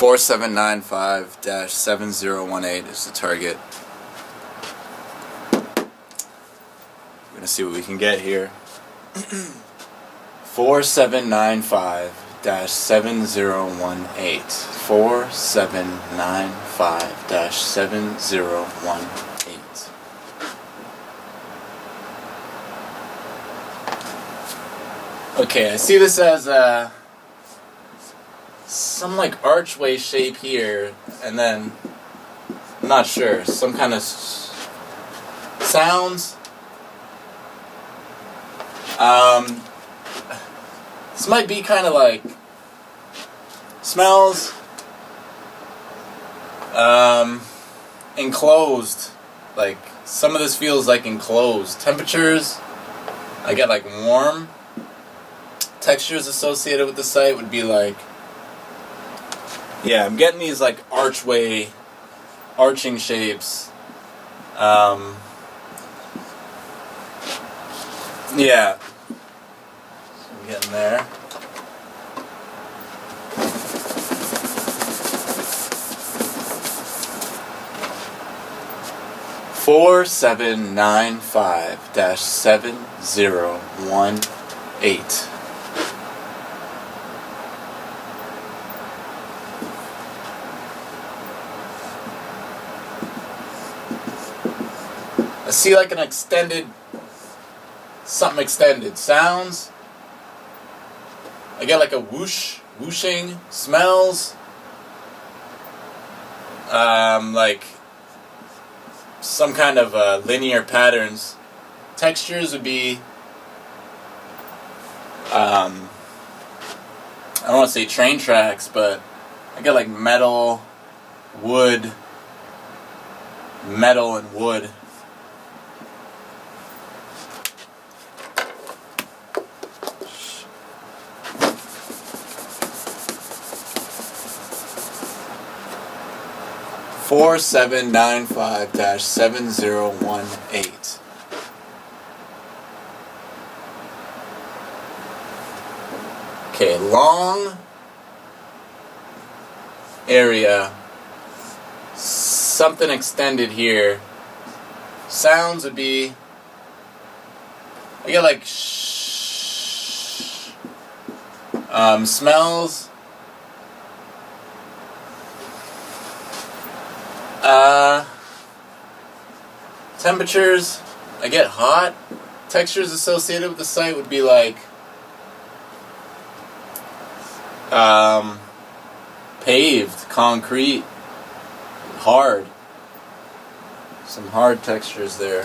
(4795-7018) is the target. We're gonna see what we can get here. 4795-7018. 4795-7018. Okay, I see this as some like archway shape here, and then I'm not sure, some kind of sounds. This might be kind of like smells, enclosed. Like some of this feels like enclosed. Temperatures, I get like warm. Textures associated with the site would be like, yeah, I'm getting these like arching shapes. Yeah, so I'm getting there. (4795-7018). I see like an extended, something extended. Sounds, I get like a whooshing. Smells, like some kind of linear patterns. Textures would be, I don't want to say train tracks, but I get like metal and wood. 4795-7018. Okay, long area, something extended here. Sounds would be, I get like smells, temperatures, I get hot. Textures associated with the site would be like paved, concrete, hard. Some hard textures there.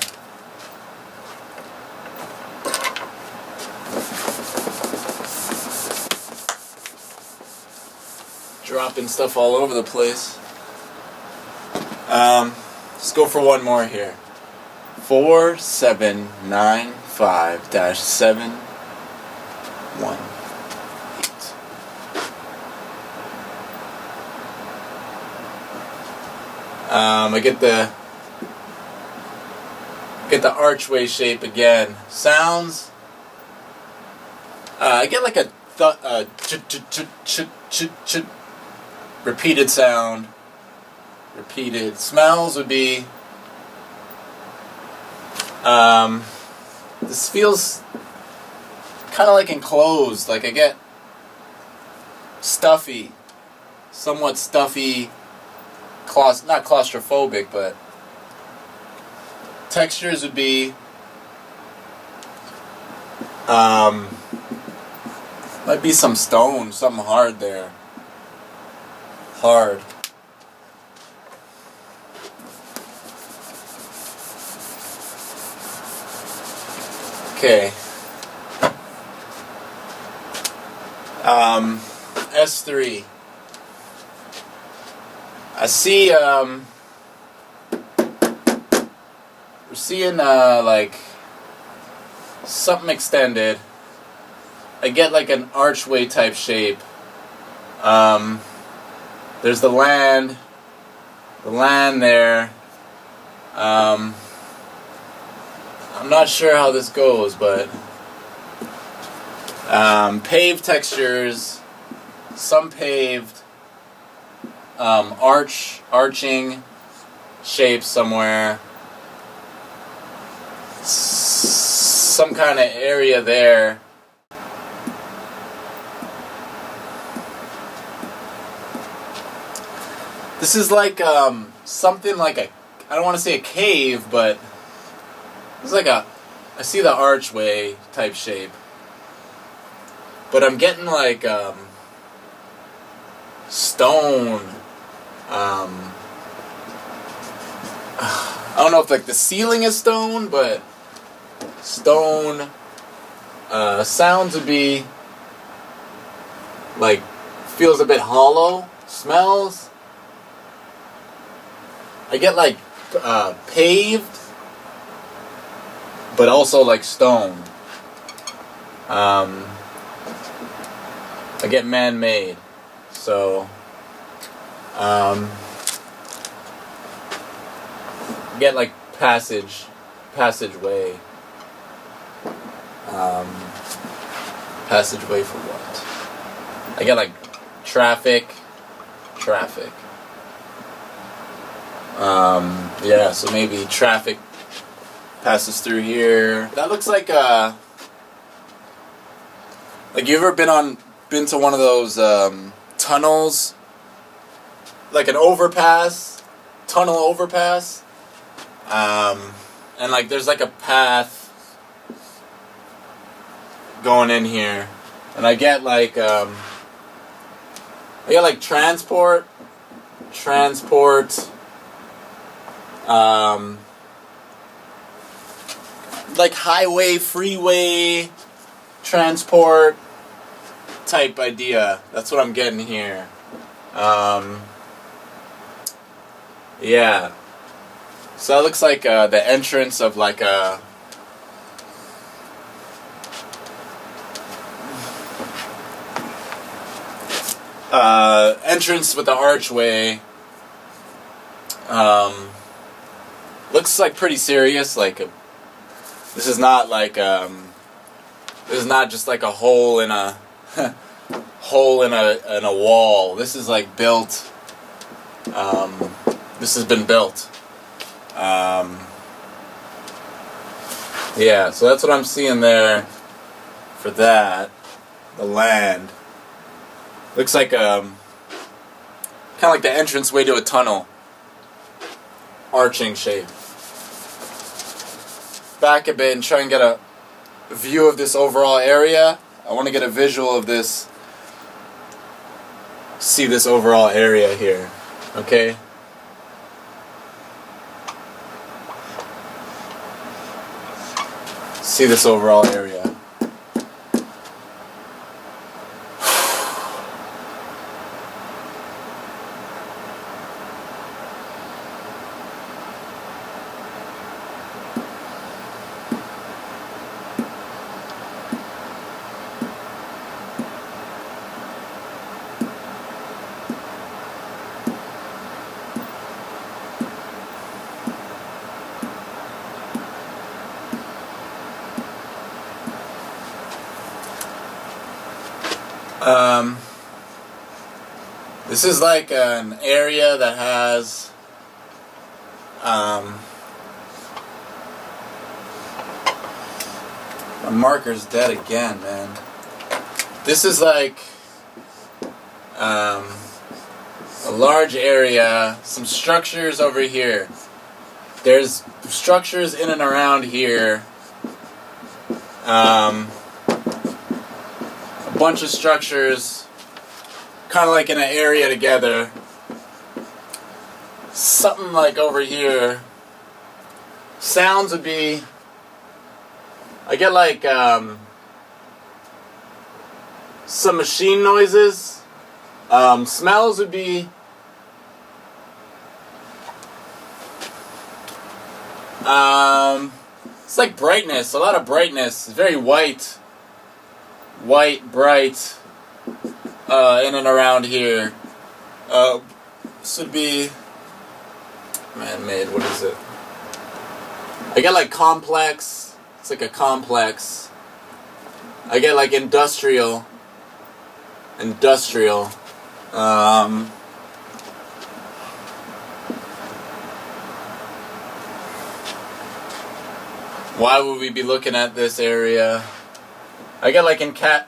Dropping stuff all over the place. Let's go for one more here. 4795-718. I get the archway shape again. Sounds. I get like a repeated sound. Repeated. Smells would be This feels kind of like enclosed, like I get stuffy, somewhat stuffy, not claustrophobic, but textures would be might be some stone, something hard there. Hard. Okay. S3. I see, we're seeing, like, something extended. I get, like, an archway type shape. There's the land there. I'm not sure how this goes, but paved textures, some paved, arching shapes somewhere, some kind of area there. This is like something like I don't want to say a cave, but it's like I see the archway type shape, but I'm getting like stone. I don't know if like the ceiling is stone, but stone sounds would be like feels a bit hollow. Smells. I get like paved, but also like stone. I get man-made, so get like passageway. Passageway for what? I get like traffic. Yeah, so maybe traffic passes through here. That looks like you ever been to one of those tunnels, like an tunnel overpass, and like there's like a path going in here, and I get like transport, like highway, freeway, transport type idea. That's what I'm getting here. Yeah. So that looks like the entrance of like a entrance with the archway. Looks like pretty serious. Like this is not just like a hole in a in a wall. This is like built. This has been built. Yeah, so that's what I'm seeing there for that. The land looks like kind of like the entranceway to a tunnel. Arching shape. Back a bit and try and get a view of this overall area. I want to get a visual of this. See this overall area here. Okay? See this overall area. This is like an area that has My marker's dead again, man. This is like a large area, some structures over here. There's structures in and around here. A bunch of structures, kind of like in an area together. Something like over here. Sounds would be, I get like some machine noises. Smells would be it's like brightness, a lot of brightness. It's very white, bright, in and around here. This would be man-made. What is it? I get like complex. It's like a complex. I get like industrial. Why would we be looking at this area? I get like encapsulate.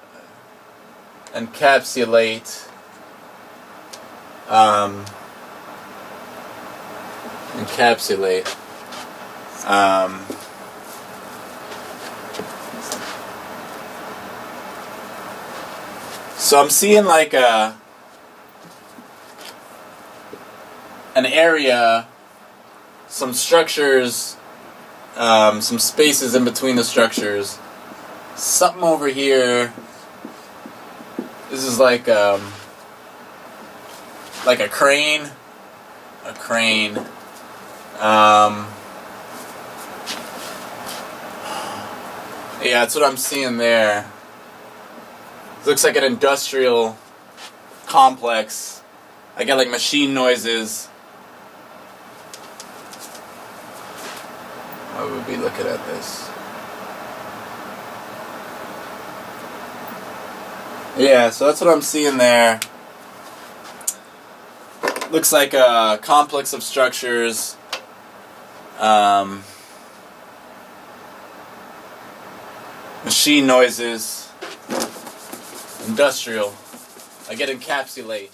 Encapsulate. So I'm seeing like an area, some structures, some spaces in between the structures. Something over here. This is like a crane. A crane. Yeah, that's what I'm seeing there. It looks like an industrial complex. I get like machine noises. Why would we be looking at this? Yeah, so that's what I'm seeing there. Looks like a complex of structures. Machine noises. Industrial. I get encapsulate.